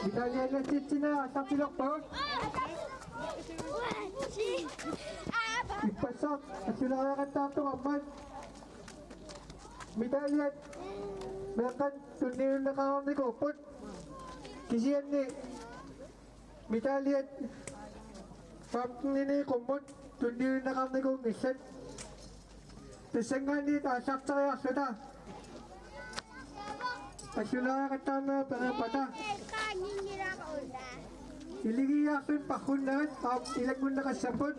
Italian na China sa Pilokpon. Ipasak at sulakan tato aman. Italian bahkan tunir na kawan ni kopot. Kisian ni Italian pap ni komot tunir na kawan ni komisan. Tesengan ni tasak saya sudah. Pasula kata na pata. Iligi yakin pakun na ilag mo nakasapot.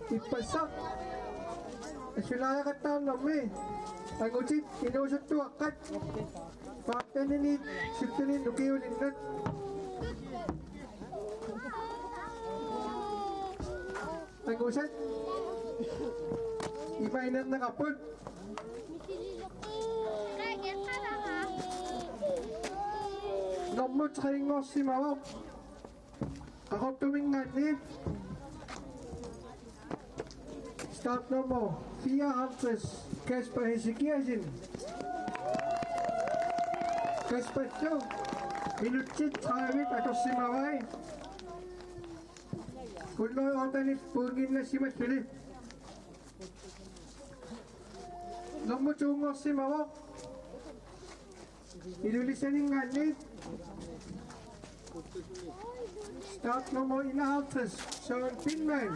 Ipasak. Pasula kata na may. Ang usit inusot to akat. Pakta ni siptinin nukiulin nun. Ang usit. Ipainat na kapon. Nomor kayo si Mawak. Ako tumingan Start number 400 Kasper Hesekiasin. Kasper Show. Minutsit trawit ako si Mawai. Kunoy otanis pungin na si Masulit. Nomor tungo si Mawak. Inulisan yung ganit. Start nomor 400 Sean Pinman.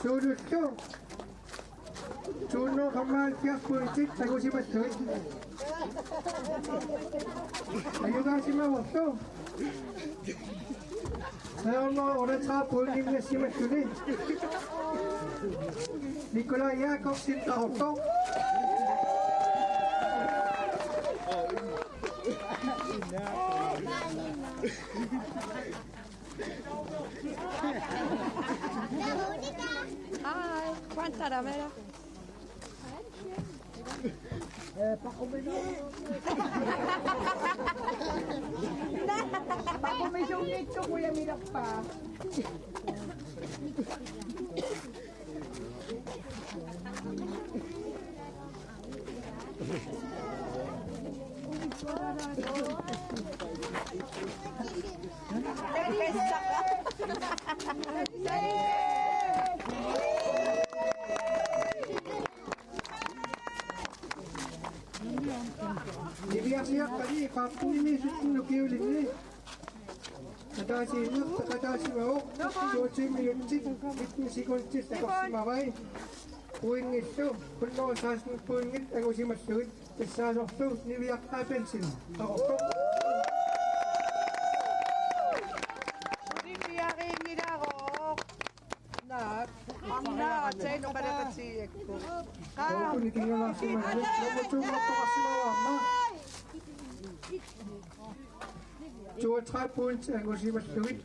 Sudut to. Suno kamal pihak politik aku si Masulit. Ayo ka si Mawak to. Saya mau orang cakap pungin na si Masulit. Nikolai Yakov Sinta Otto. Hi, quanta ramera? Bako may sungit ko, Kuya Mirak pa. Dibiyak-biyak tadi, papu ini nukiu ini. Kata si Nuk, kata si Mawak, doci minuncik, itu si kuncis, aku si Mawai. Puing itu, penuh sasun puingit, aku si Masulit. Besar waktu, dibiyak bensin. Aku tu. Dibiyakin nila ako. Mamna, at sa'yo nung balakat si Eko. Aku ni tinggal langsung aja. Kamu cuma tu kasih Mawak, ma. Cuma try points, aku si Masulit.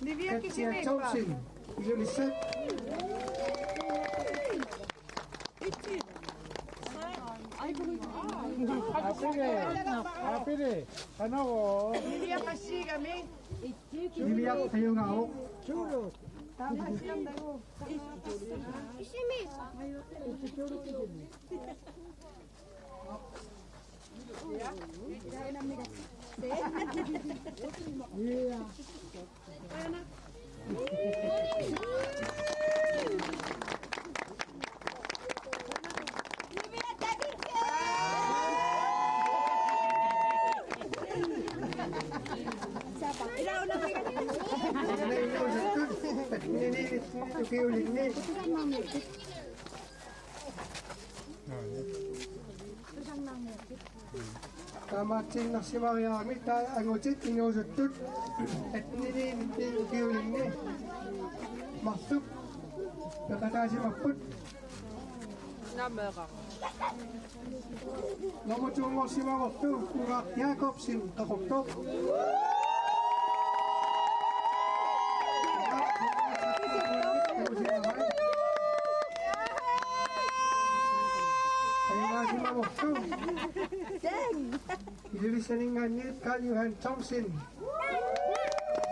Dibiyakin si Eko. Thompson, you listen. Apire, ano? Dibiyak kasi kami. Dibiyak kayo nga ako. Tama siyang dayo. Isimi. Kamatin na si Mariami, ang utit, inusutut, at ninikiuling ni. Masuk, nakata si Maput. Namera. Namutungo si Mawakto, Urak Jakobsin, kakoktok. Ilisan nga Kanyuhan Thompson.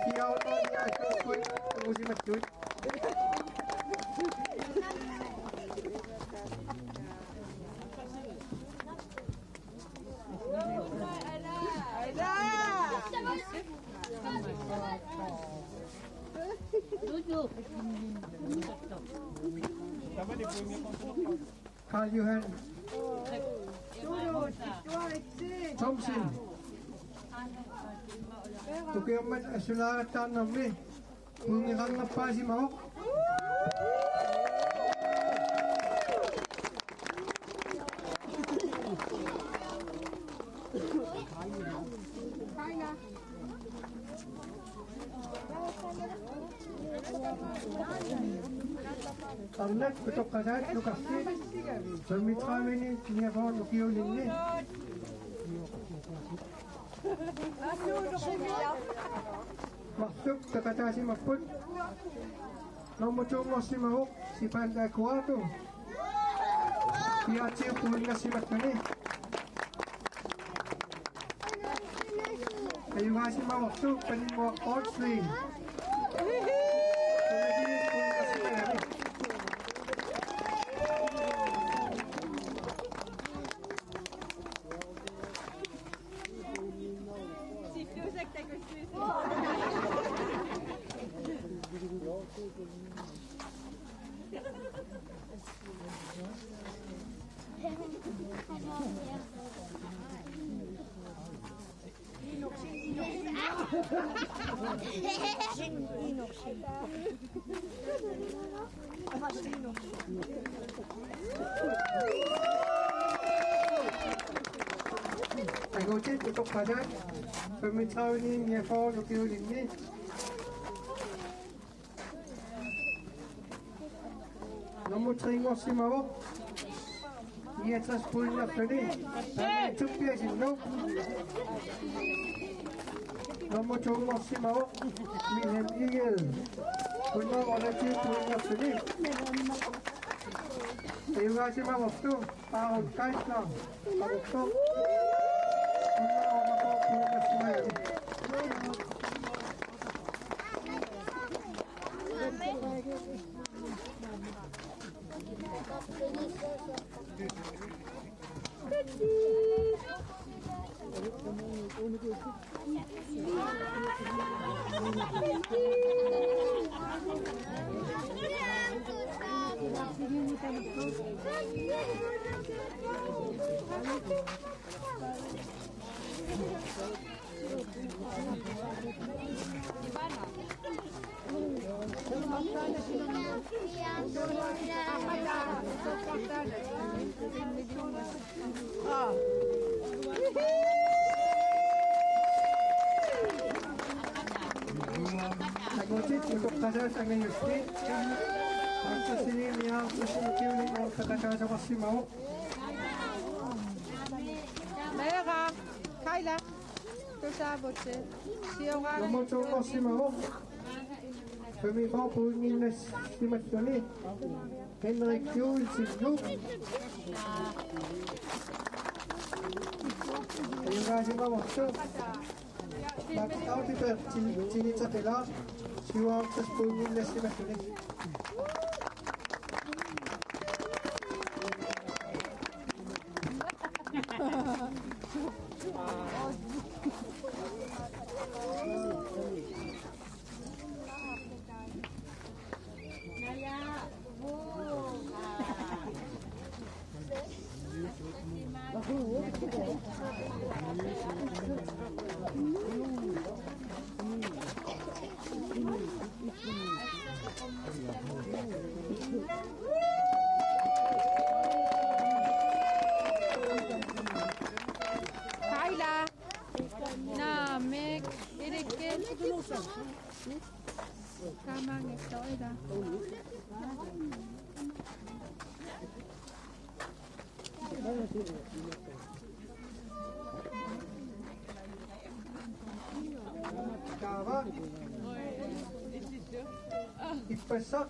Siyaw na niya ito po ang usi matut. Karl Johan 좋아했지? Thompson Tukiamat asularat tanam ni Mungirang apa si Mahok Arnat betok kasat lukasi Bermitra ini punya pohon lukio ini Masuk terkata si Maput Nomor cungos si Mahok Si Pandai Kuatu Dia cip pun nasi matani Kayu ngasih Mahok tu Penimok Otsling Jadi pun nasi matani Aku cik untuk padat Pemirsa ini menyapa lukio ini Nomor tengok si Mahok Ia atas punya tadi Cupia si Mahok Nomor tengok si Mahok Wilhelm Eagle Punya orang cik punya tadi Terima kasih Mahok tu Tahun kait lah Mahok tu Punya orang punya semua Nagocit untuk kasar sa ngayon street. Ang sa sini niya ang susunod ni mga kakasa ko si Mahok. 내가 카일라 또 사보지 시어가 Lumutong ko si Mahok. Pumibao po na si Matoni. Henrik Yul si Luke. Ayun nga si Mahok to. Bakit dito sinita tila. Siwang sa pumibao na si Matoni. 카일라 나맥 이렇게 가망에 떠이다 Kawa. Ipasak.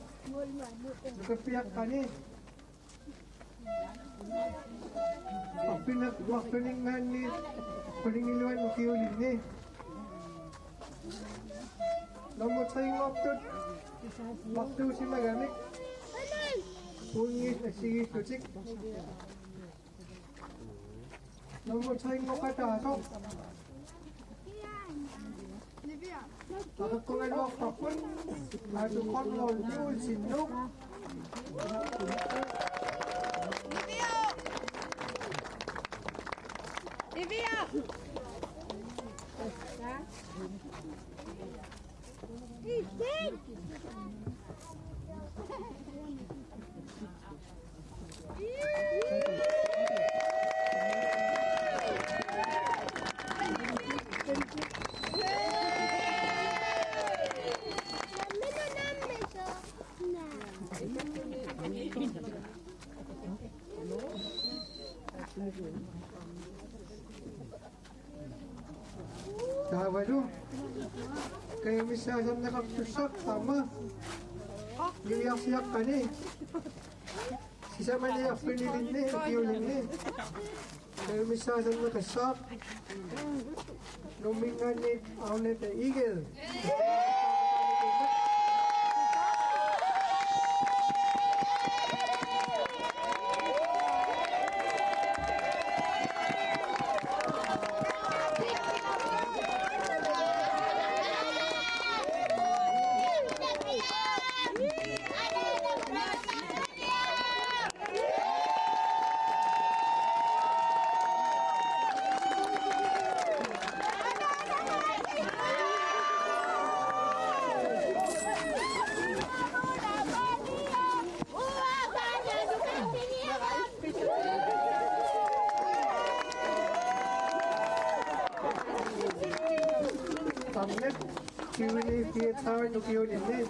Kepiak kani. Ang pinagwakilingan ni Kulingiluan o Kiulin ni. Nomot sa yung optot. Waktu si magamit. Pungit na sige tusik. Nomot sa yung katasok. Livia Ako kung ano ako po, ato kontrol niyo, sinok. Livia! Dahawalo. Kayo misasam na kaptusak, tama. Liyak-siyak ka ni. Sisama niya pinilin ni, piyulin ni. Kayo misasam na kasak. Lumingan ni Aunet na Eagle. Aunet, kiwili piyetawin o piyulin ni.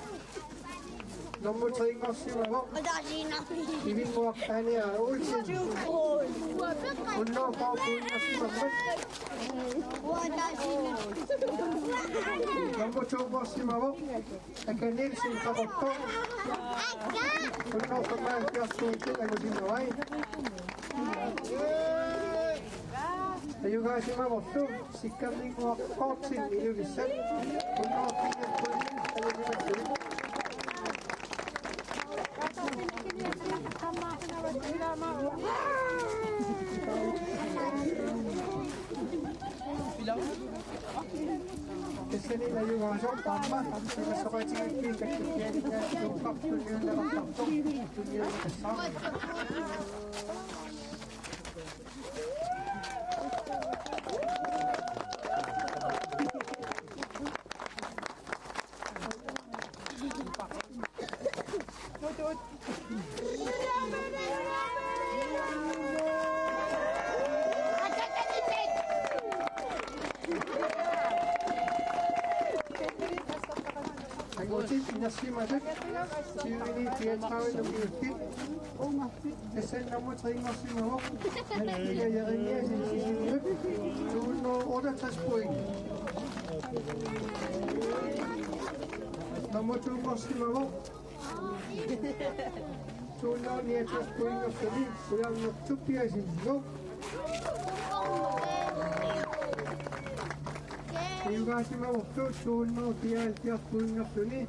너무 저희가 심하고 비빔 모학단이야 옳지 물로 더 보이는 심하고 너무 좋고 심하고 약간 일 심하고 또 물로 정말 기억도 알고 싶나와이 ayuga 심하고 또 식감이 뭐 꺾친 이유기 셋 물로 그냥 보이는 알고 Kasi nila yung aso, tama. Gusto ko sige, kasi kaya nila yung kapto nila na kapto. Ito nila yung kasama. Ayusin, pinasimadak. Siwili, piyatawin ng beauty. Kasi naman sa'yo nga simawak. Nagpiyayarin niya, sinisinilip. Doon no, oras sa spoy. Naman sa'yo nga simawak. Doon no, niya sa spoy nga sali. Kaya nagtupiya sinilip. Ayuga simawak to, doon no, tiya spoy nga sali.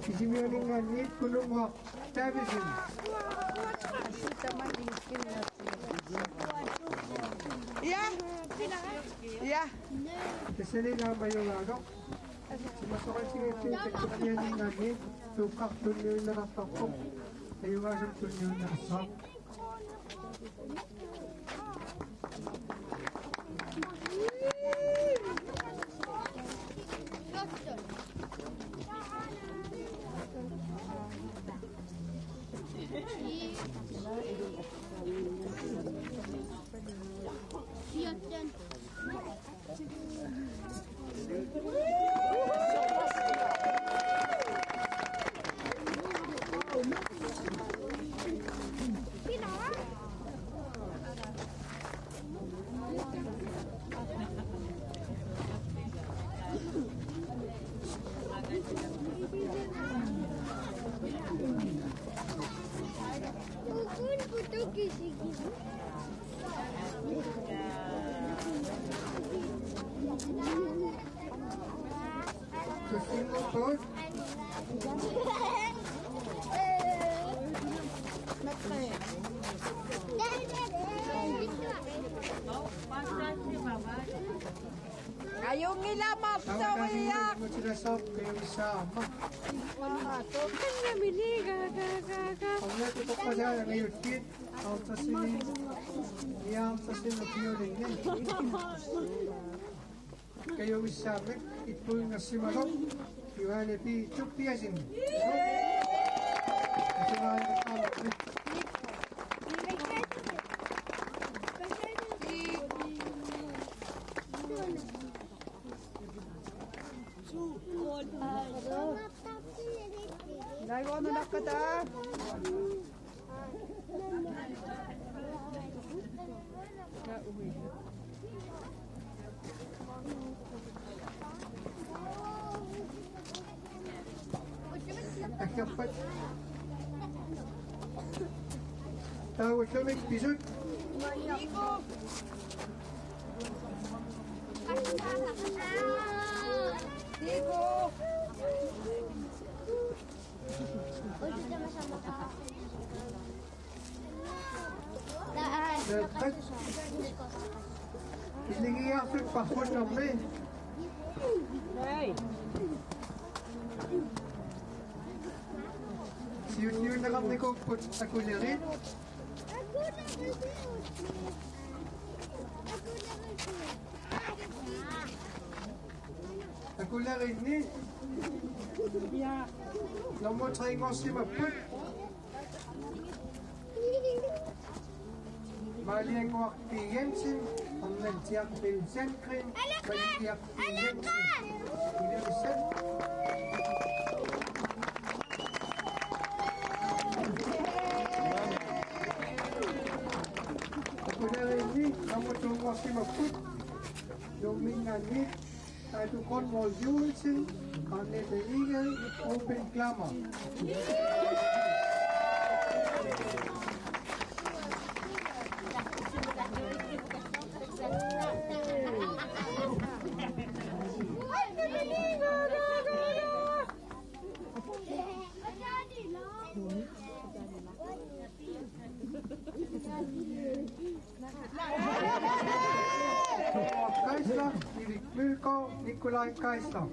Isimiyanin nga nit, kulong wak. Tabisin. Yeah. Yeah. Kasi nila ba yung ano? Sumasakay sige ito yung teknikyan ng nani. Tukak doon yung nakapakok. Ayuwasan doon yung nakasak. Gusto mo po? Ayaw Ngilama Tawa sa na iyak. mo sila sa kayo isama. Kanya mili, gaga. Ang natuto pa siya, ngayon kit. Ang sasili. Iyang sasili na piyorin niya. Kayo isama. Ito yung nasimalok. Iwane pi chupiasin. Kasi nga yung kamot. Naiwan na nakata. Dapat tawag kami pisot. Digo. Dapat ilingi ako pakot namin. Siyo na kami ko ako niya rin. Ako na rin ni. Lamo tayo nga si maput. Mali ang ko aktiyensin. Ang nagsiyak pinsen krim. Nagsiyak pinsen. Hindi pinsen. Ako na rin ni. Lamo tayo nga si maput. Domingan ni. Tayo kon mo yusin. Kane the eagle open clamor. Kaisla, Erik Milko, Nikolai Kaisla.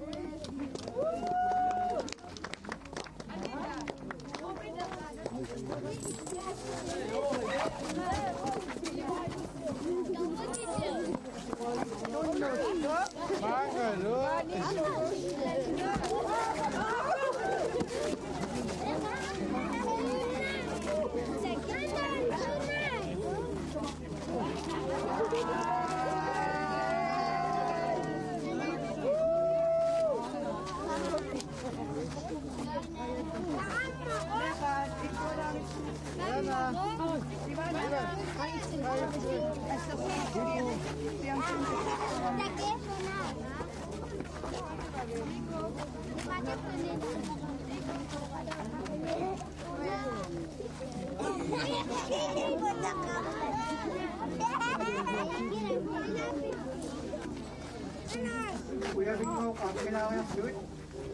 Kuya Bingko, kami kailangan ng fluid.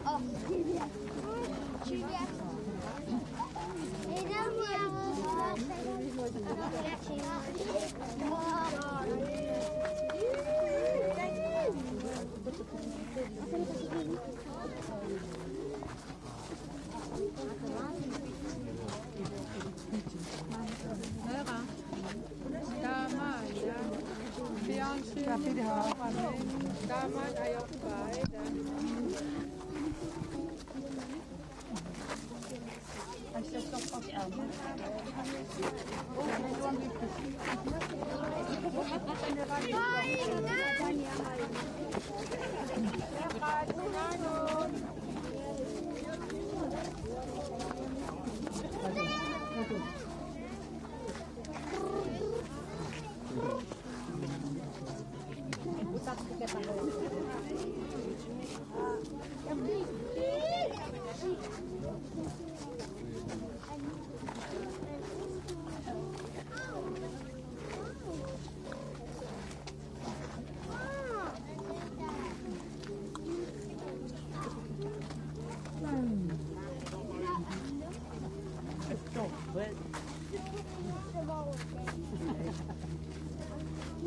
Oh, Julia. Nära. Daman, ja. Fjernsyn. Daman er jo beide.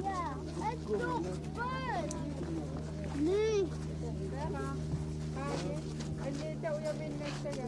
Ja, het is toch fun. Nee. Andito uyamin na siya.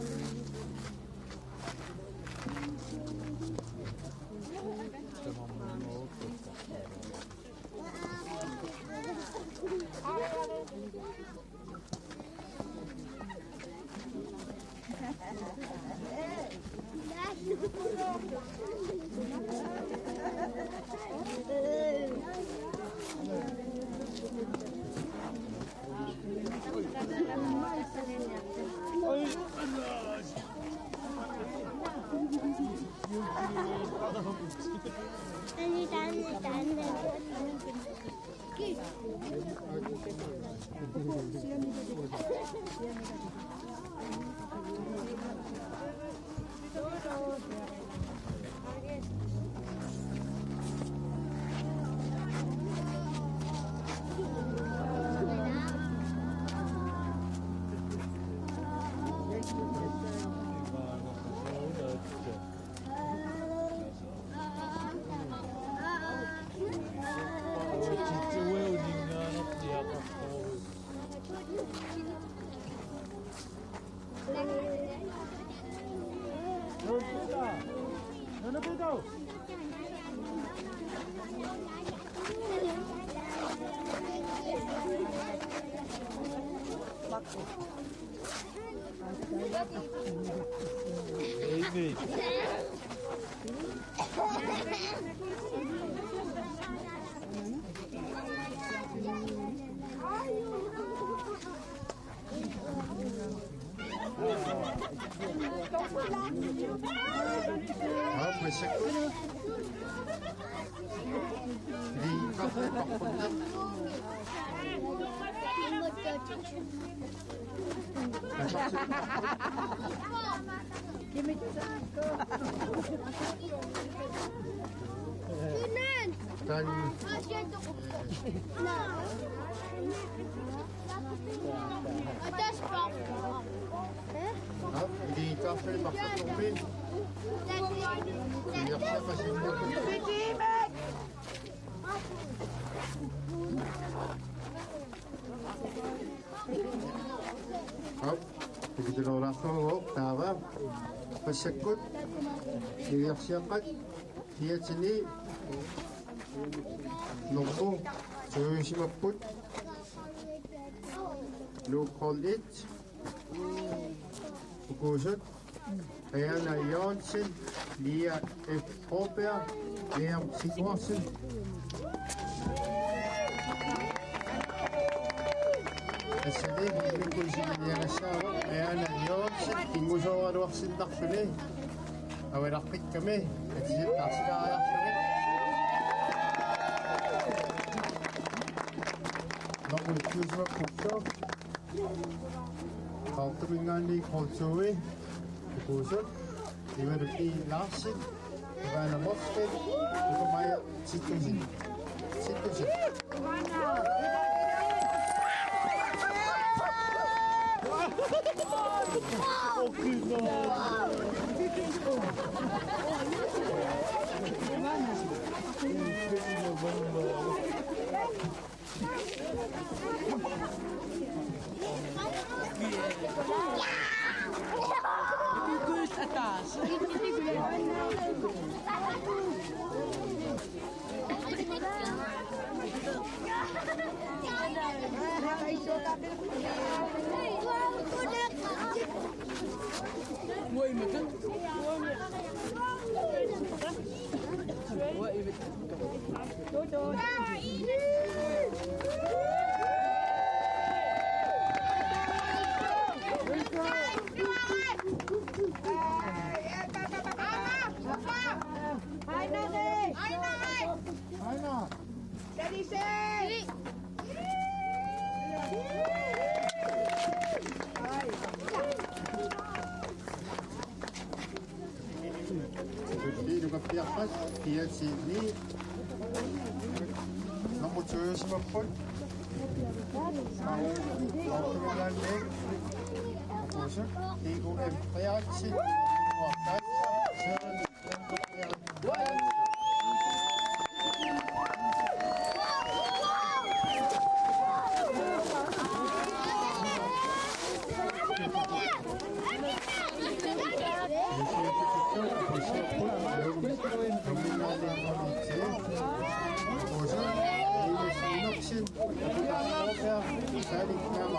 Hindi kafir makatubig. Iyak siya kasi begitu orang tu, tahu pesakut, iyak siya kat dia sini nunggu, cuy si maput, local it. Kusut, kaya na yon sin, dia Ethiopia, dia situasi. Asli, ini kursi dia nasawa, kaya na yon sin, tinggu sawa ruak sin tak sini, awal rakit kami, kecil tak sedaya sini. Namun cuma pukul. Kalau mengani konsumen, kusut, ibarat lasin, ibarat mosfet, itu maya situasi. Dia sini nomor cuy semua pun mau kemudian dek kusut tiga empayat sih waktu 경민나리 한번 있지. 옷은 이녹신 그냥 잘 입냐마.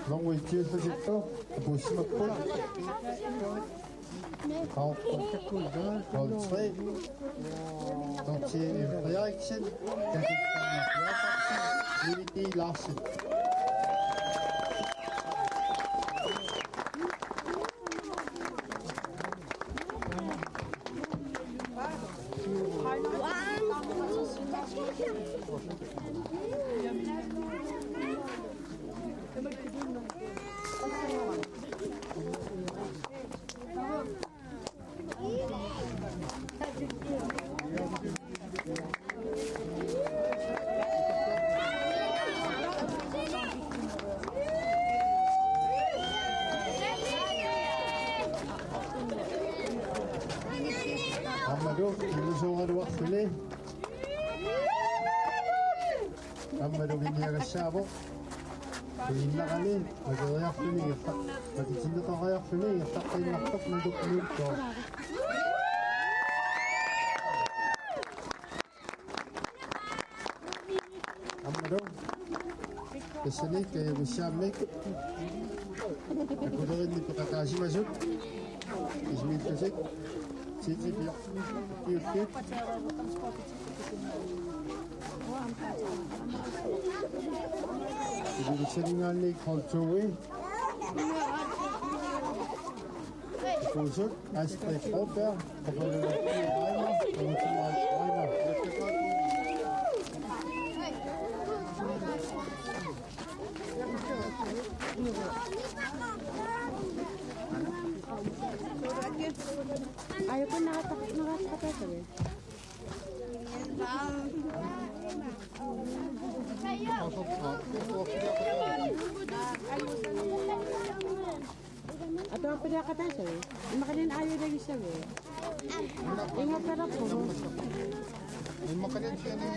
너무 있지 소식도 보시면 콜 가옥 콜 걸스웨이 donc die reaction denk ik van Unity Larsen. Amadou, illusorer wachteli. Amadou vinniaga saabo. Kuinnagali, magayaqtuni yattaq. Patisindataqayaqtuni yattaqqinnartoq nadukniutto. Amadou. Kesani kaya bishamik. Akudarin ni pakakasimasuk. Ismit kasik. Cici biar tiup-tiup. Jadi bisa dengan ni kontrol. Kusut, aspek oper, kepada ayam, kemudian ayam. Ayaw ko nakatapos eh. Ato ang pinakatas eh. Makalin ayaw lagi siya eh. Ingat ka na po. Makalin siya na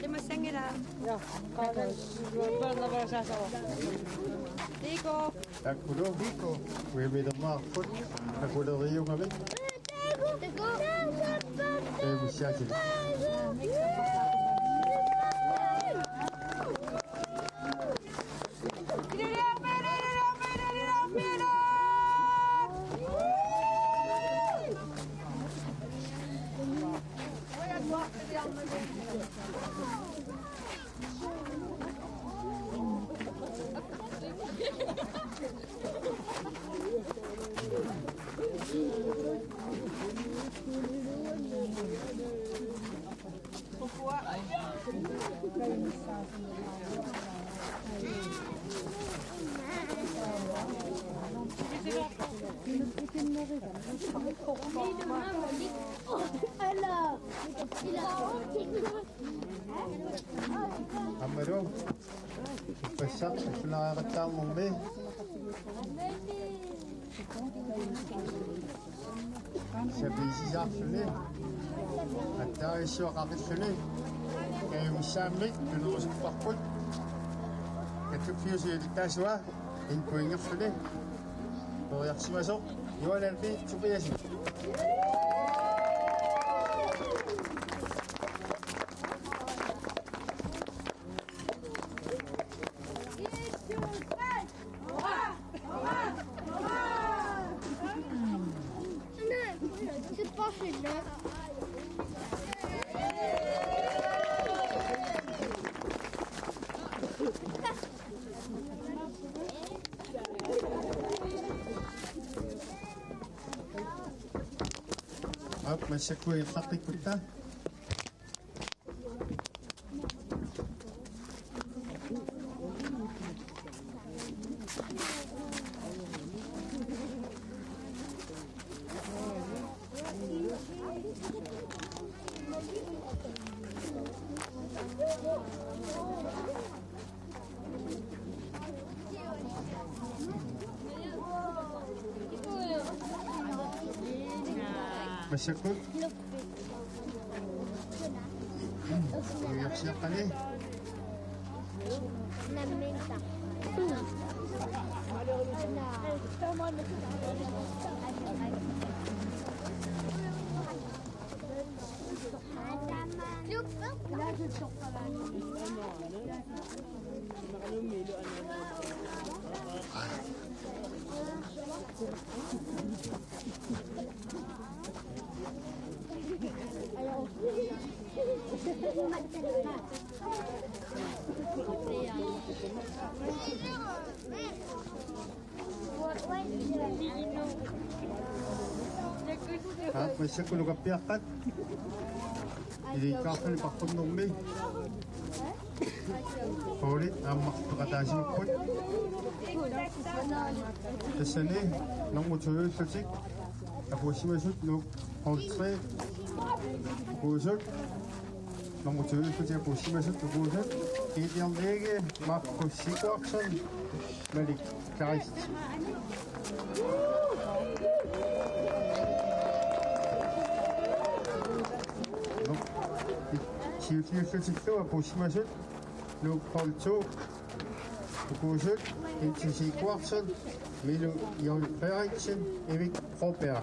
Masangila. Yeah, kalas. Wala na ba sa sawa? Diko. Aku dah Diko. Webe dah makut. Aku dah riung habis. Bisa je. Amaro, pasak sa nakakatang mong be. Sa bisisak suni. At dahil siya kakit suni. Kaya yung samik, tunukos ng pakot. Katukfiyo siya itikaswa. Inpuingap suni. Toyak si masok. Iwan nanti, supaya siya. C'est pas celui-là. Hop, masya ko yung kakit ko ta. Masya ko. Uyak siya ka ni. Namenta. Ha, masya ko lugar piakat. Hindi ka ako ni pakot nung may. Paulit, amak pakatasi mo po. Kasi ni, nang mutuloy sa sik. Tapos siya masut, no, kontre. Pusot. Nang mutuloy sa sik, tapos siya masut, pusot. Hindi ang lege, makusiko aksan. Balik, Christ. 지우티우스틱도 보시면서 루펄초 보고서 인치시고 악선 미루 열배아이친 에빅 호배아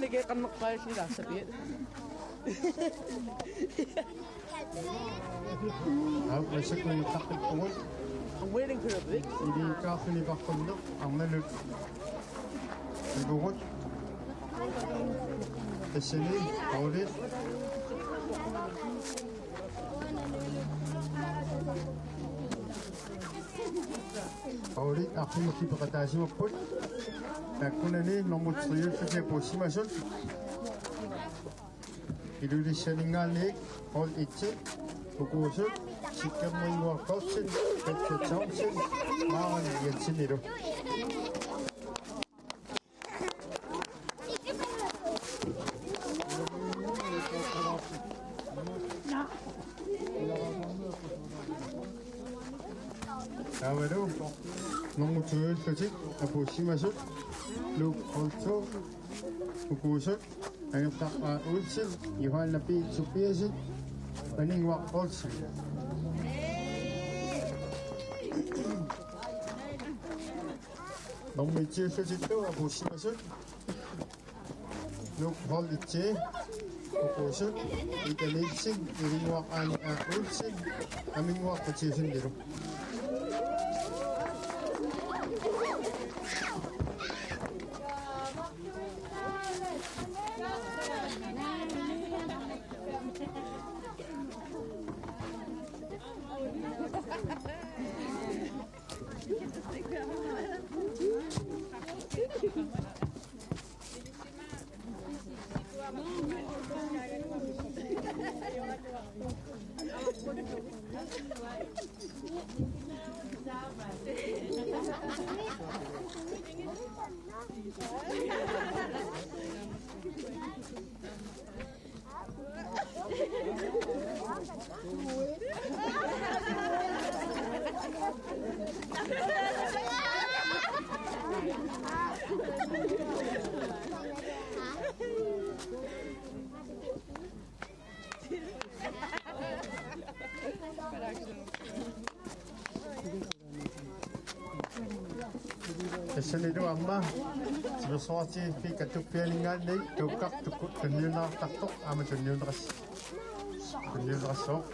Kaya kan makapayos nila sa piit. Masya ko yung takip ko. Ang wedding ko na ba? Hindi ka ako ni Bakondo. Ang nalut. Nagugot. Kasi ni, paulit. Paulit, ako makipakatasi mo po. Ako na ni, nung mutsuyo sa siya po si Masot. Ilulis siya ni ngalik, all itse, pukusot, sikam mo yung workout sin, petro chow sin, mawan yan siniro. Kawado, nung mutsuyo sa siya, po si Masot. Look also, pukusot, ayun tak ulsin, yuhan na pi supiyasin, Beningwak also. 너무 지으실 때 보시면서 lokal 이제 보고서 이때는 beningwak 아니 울신 beningwak 지으신 대로. Senido amma sesuatu fikat tu pelingan ni tukak tukuk kenyuna taktok ama kenyuna sok.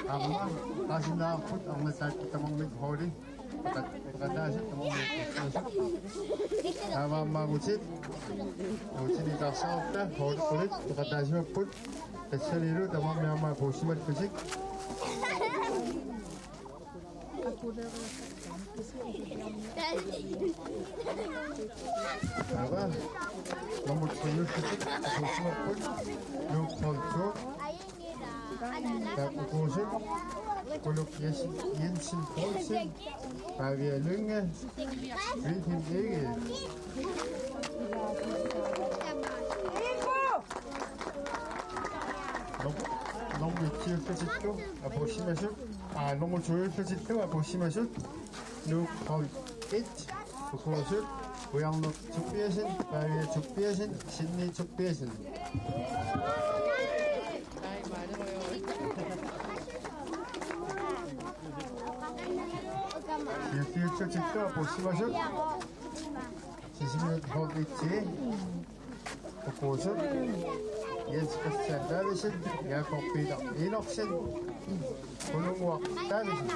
Amma kasi nakapot ang masakit kita mong mag-holding. Pagkadasit kita mong mag-holding. Tama magusit. Magusit itaksaw na. Hold ulit. Pagkadasit mapot. Kasi nilo tamang may mabusimat kusik. Tama. Lamot sa iyo kusik. Mabusimat pot. Yung pagso. Kapag-usap, kulok Jensen Poulsen, Pavia Lunge, Wilhelm Egel. 너무 지역표시도 보시면서 너무 조율표시도 보시면서 누걸 잇 그것을 고향로 준비하신 Pavia 준비하신 신리 준비하신 이렇게 직접 보시면서 지식을 하고 있지. 그곳은 예수께서 다르신 야곱비다 이녹신 고능과 다르신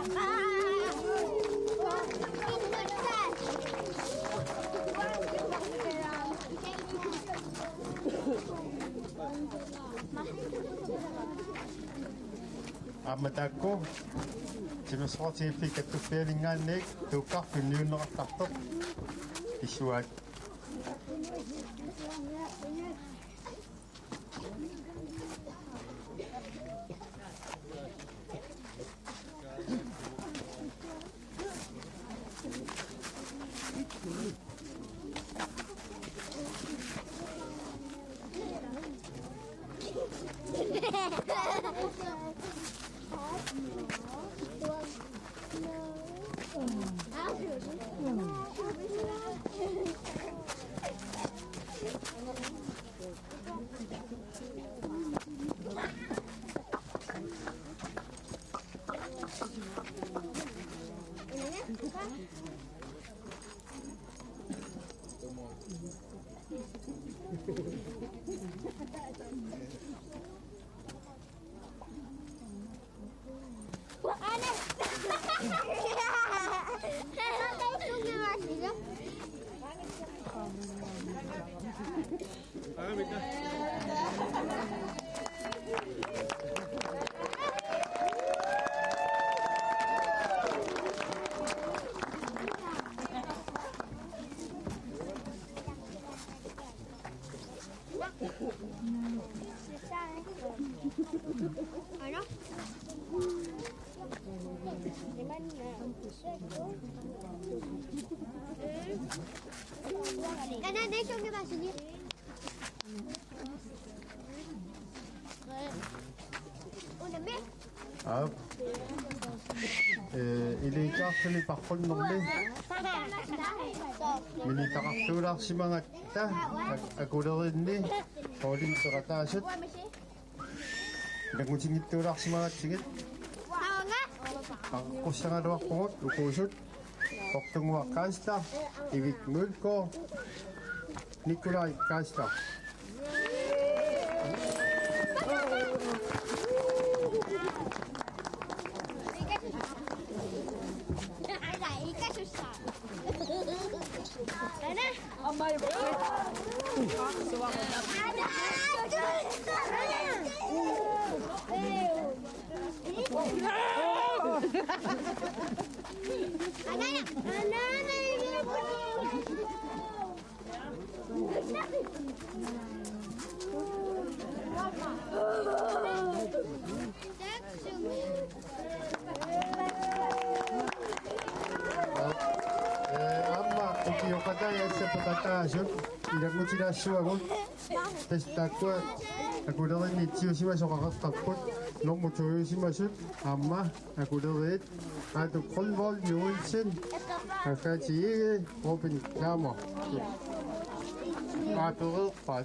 아마다고 지금 서티피케 또 페링한 넥 또까 필리노 딱똑 이슈아 Ano? Karena dia cuma bahasa dia. Udah be? 아, 일리카슬리 바꾼 놈데 미니타각수락 시망았다 아고르는데 어린 들어갔다 하셨 냉구징이 뜨락 시망았지겠 Tahu nggak? 고생하러 왔고 고슛 걱정와 간스다 이빅 물고 니콜라이 간스다 Ikan susah. Mana? Amma ibu. Ada. Amma ukiyokata yasapatata shun iramuchira shuago testakwa akurada nichiyo shimasho kakakakpot 너무 조심하실 엄마 아구르릿 아주 콘볼 유일신 같이 오픈 야모 아두르 팟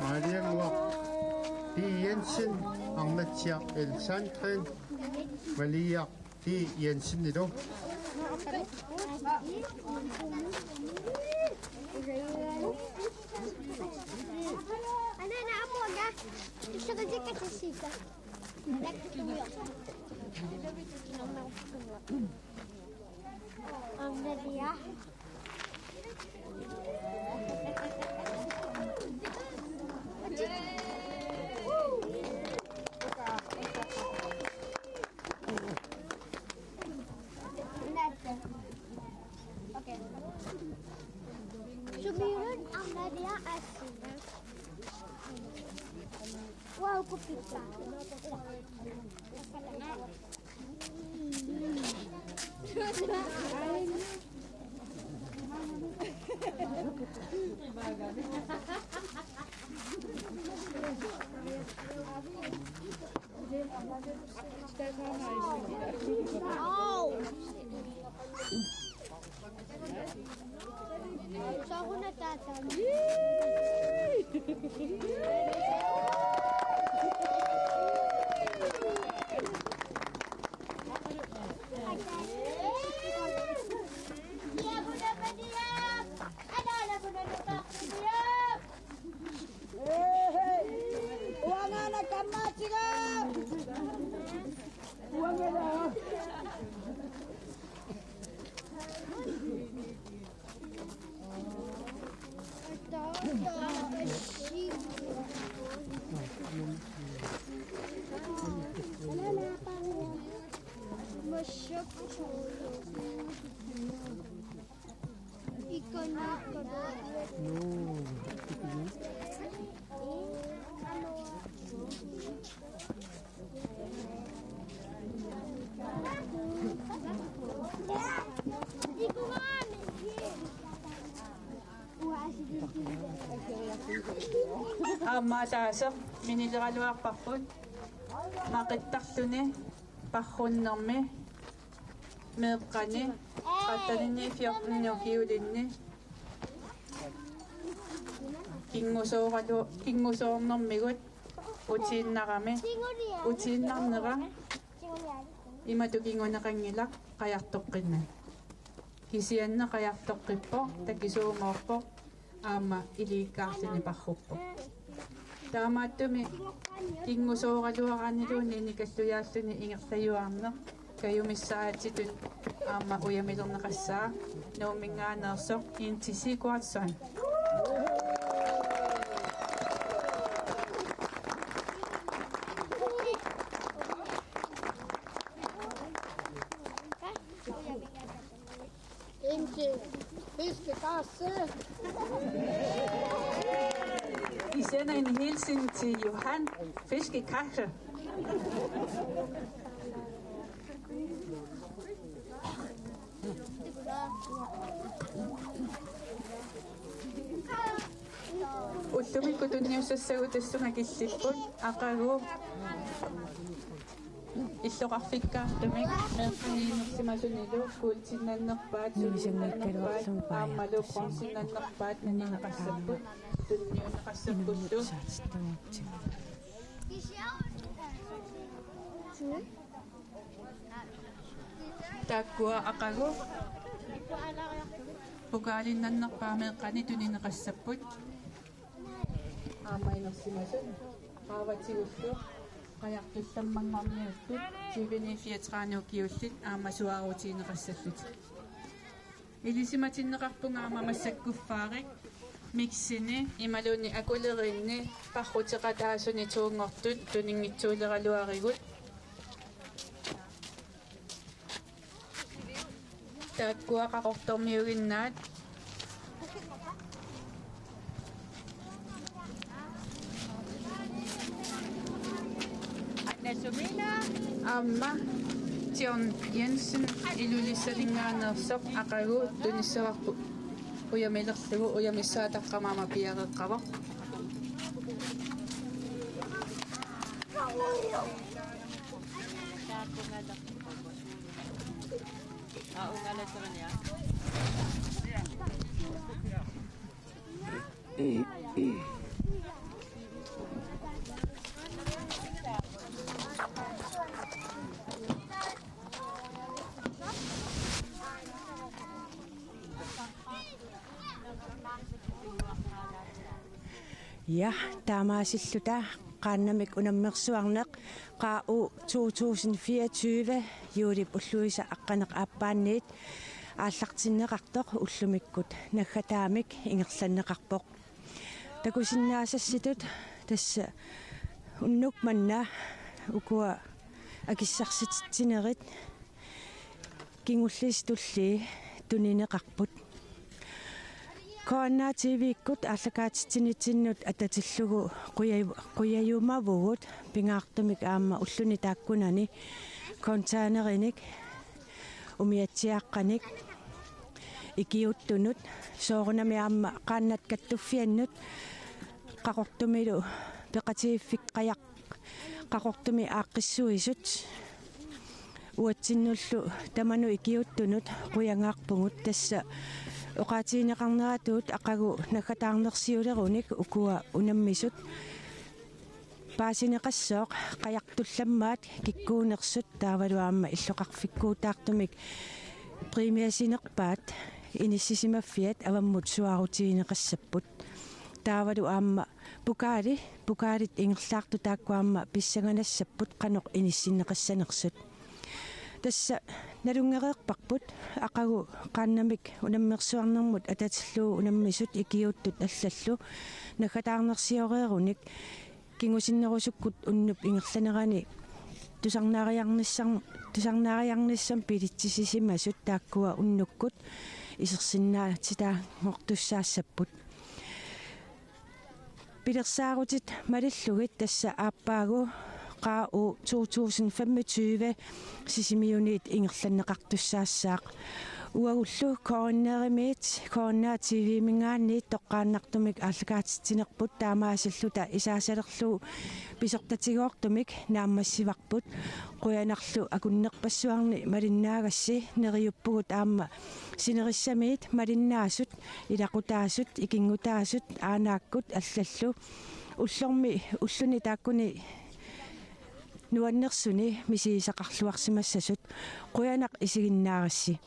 마리앙와 디엔신 앙마치아 엘산텐 말리약 디엔신이로 Anak apa dah? Kita kerja kat sini. Nak tunggu. Ambil dia. Okey. Sumirun ambil dia asin. Wow, kupita. Oh. So ako natatanong. Dia budak berdiam. Ada budak tak berdiam. Uang anak kamu juga. Uang anak. Masyok ikan Matasok, minidaraluak pakun. Makitaktune, pakun nome. Merkane, katanine fiok nyo kiulinne. Kinguso nom migut. Uchin na kami. Uchin lang nara. Imatukingo na kangilak, kayak tokin na. Kisiyan na kayak tokin po, takiso mo po. Ama ilika sinipakupo. таамааттуми кингусоогалуараанилуунни никаллуяаллуни ингерлаюаарне каюмиссаатитут аама уямилернеқассаа нуумингаанеерсо интисикуарсан Vi sender en hilsen til Johan Fiskekasse. Ullumikku tunniussassagutassunakillipпут aqagu иллоқарфиккаартумик меққаниинерсимасуниlu куутсиннаннерпаат сулиннаннерпаат ааммалу пронсиннаннерпаат нанинеқассаппут тунниунеқассаппуллу таккуа ақагу пукаалиннаннерпаа меққани тунинеқассаппут аамаинерсимасун qaavatiullu qajartullammanngorniussut 2034 kiullit aamasuarutiineqassallut ilisimatinneqarpunga aamamassakkuffaarik miksini imaluni akulerinni parrutiqataasuni tuungortut tuningitsuuleraluarigut takkua qaqortormiuginnaat Amma John Jensen ilulissalinngaanersoq aqagu tunissavaqpu uyamilerlugu uyamissaataqqamaama piareqqavoq Ja, taamaasillута qaannamik unammersuarneq qaa'u 2024 juulip ulluisa aqqaneq aappaanniit aallartinneqartoq ullumikkut naggataamik ingerlanneqarpoq takusinnaasassitut tassa unnuk manna ukua akissarsitinnerit kingullis tulli tunineqarput Koonna TV-kkut allakaatitsinitinnut atatillugu quyayumavugut pingaartumik aamma ulluni taakkunani kontaanerinik umiatsiaqqanik ikiuttunut soorunami aamma qaannat kattuffiannut qaqortumilu peqatiiffiqqajaq qaqortumi aaqqissuisut uatsinnullu tamanu ikiuttunut quyangaarpungut tassa oqaatiineqarneratuut aqagu naggataarnersiulerunik ukua unammisut paasineqassooq qajaqtullammaat kikkuunersut taavaluaamma illoqarfikkuutaartumik primiasinerpaat inissisimaffiat avammut suarutiineqassapput taavalu aamma pukaalit ingerlaartu taakkuaamma pissanganassapпут qanoq inissinneqassanersut tassa nalungereerparput aqagu qaannamik unammersuarnermut atatillu unammisut ikiuttut allallu naggataarnersioreerunik kingusinnerusukkut unnup ingerlanerani tusarnaariarnissam pilitsisisimasut taakkua unnukkut isersinnaatitaa ngortussaassapпут pilersaarutit malillugit tassa aappaagu qaa'u 2025 sisimiuniit ingerlanneqartussaassaaq uagullu korona TV mingaanniit toqqaannartumik aallakaatitinerput taamaasalluta isaasalerlu pisortatigoortumik naammassivarput quyanarlu akunnerpassuarni malinnaagassi neriuppugut aamma sinerissamiit malinnaasut ilaqutaasut ikingutaasut aanaakkut allallu ulluni taakkuni nuannersuni misiisaqarluarsimassasut quyanaq isiginnaagassi